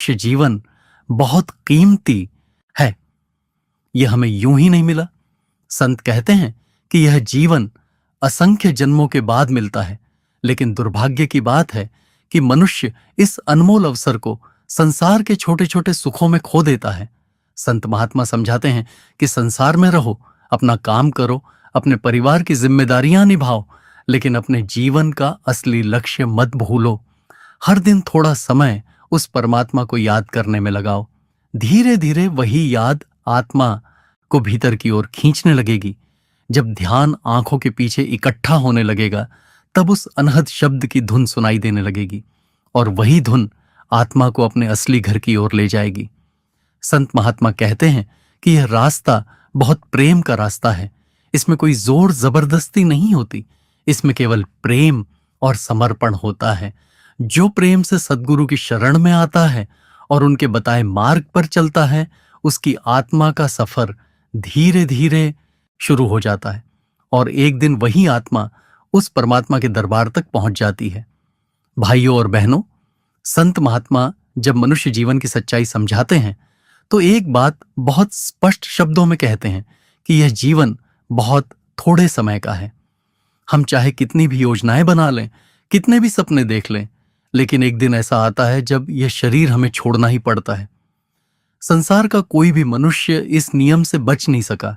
मनुष्य जीवन बहुत कीमती है। यह हमें यूं ही नहीं मिला। संत कहते हैं कि यह जीवन असंख्य जन्मों के बाद मिलता है, लेकिन दुर्भाग्य की बात है कि मनुष्य इस अनमोल अवसर को संसार के छोटे छोटे सुखों में खो देता है। संत महात्मा समझाते हैं कि संसार में रहो, अपना काम करो, अपने परिवार की जिम्मेदारियां निभाओ, लेकिन अपने जीवन का असली लक्ष्य मत भूलो। हर दिन थोड़ा समय उस परमात्मा को याद करने में लगाओ। धीरे धीरे वही याद आत्मा को भीतर की ओर खींचने लगेगी। जब ध्यान आंखों के पीछे इकट्ठा होने लगेगा, तब उस अनहद शब्द की धुन सुनाई देने लगेगी और वही धुन आत्मा को अपने असली घर की ओर ले जाएगी। संत महात्मा कहते हैं कि यह रास्ता बहुत प्रेम का रास्ता है। इसमें कोई जोर जबरदस्ती नहीं होती, इसमें केवल प्रेम और समर्पण होता है। जो प्रेम से सद्गुरु की शरण में आता है और उनके बताए मार्ग पर चलता है, उसकी आत्मा का सफर धीरे धीरे शुरू हो जाता है और एक दिन वही आत्मा उस परमात्मा के दरबार तक पहुंच जाती है। भाइयों और बहनों, संत महात्मा जब मनुष्य जीवन की सच्चाई समझाते हैं तो एक बात बहुत स्पष्ट शब्दों में कहते हैं कि यह जीवन बहुत थोड़े समय का है। हम चाहे कितनी भी योजनाएं बना लें, कितने भी सपने देख लें, लेकिन एक दिन ऐसा आता है जब यह शरीर हमें छोड़ना ही पड़ता है। संसार का कोई भी मनुष्य इस नियम से बच नहीं सका।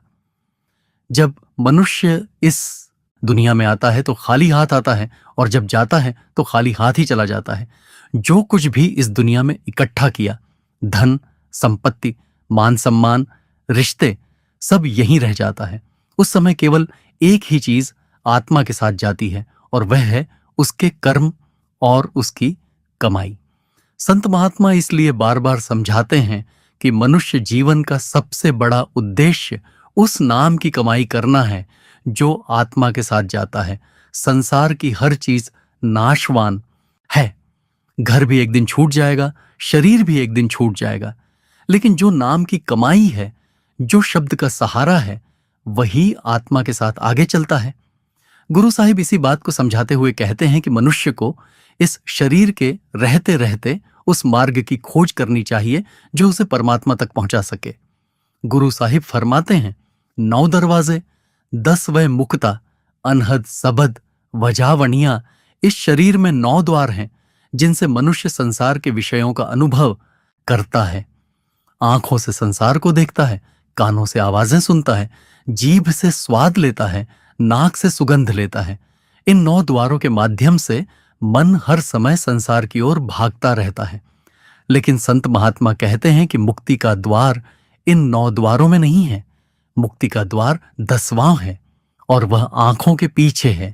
जब मनुष्य इस दुनिया में आता है तो खाली हाथ आता है और जब जाता है तो खाली हाथ ही चला जाता है। जो कुछ भी इस दुनिया में इकट्ठा किया, धन, संपत्ति, मान सम्मान, रिश्ते, सब यहीं रह जाता है। उस समय केवल एक ही चीज आत्मा के साथ जाती है और वह है उसके कर्म और उसकी कमाई। संत महात्मा इसलिए बार बार समझाते हैं कि मनुष्य जीवन का सबसे बड़ा उद्देश्य उस नाम की कमाई करना है जो आत्मा के साथ जाता है। संसार की हर चीज नाशवान है। घर भी एक दिन छूट जाएगा, शरीर भी एक दिन छूट जाएगा, लेकिन जो नाम की कमाई है, जो शब्द का सहारा है, वही आत्मा के साथ आगे चलता है। गुरु साहिब इसी बात को समझाते हुए कहते हैं कि मनुष्य को इस शरीर के रहते रहते उस मार्ग की खोज करनी चाहिए जो उसे परमात्मा तक पहुंचा सके। गुरु साहिब फरमाते हैं, 9 दरवाजे, 10 वह मुक्ता, अनहद सबद वजावणिया। इस शरीर में 9 द्वार हैं जिनसे मनुष्य संसार के विषयों का अनुभव करता है। आंखों से संसार को देखता है, कानों से आवाजें सुनता है, जीभ से स्वाद लेता है, नाक से सुगंध लेता है। इन 9 द्वारों के माध्यम से मन हर समय संसार की ओर भागता रहता है। लेकिन संत महात्मा कहते हैं कि मुक्ति का द्वार इन 9 द्वारों में नहीं है। मुक्ति का द्वार 10वां है और वह आंखों के पीछे है।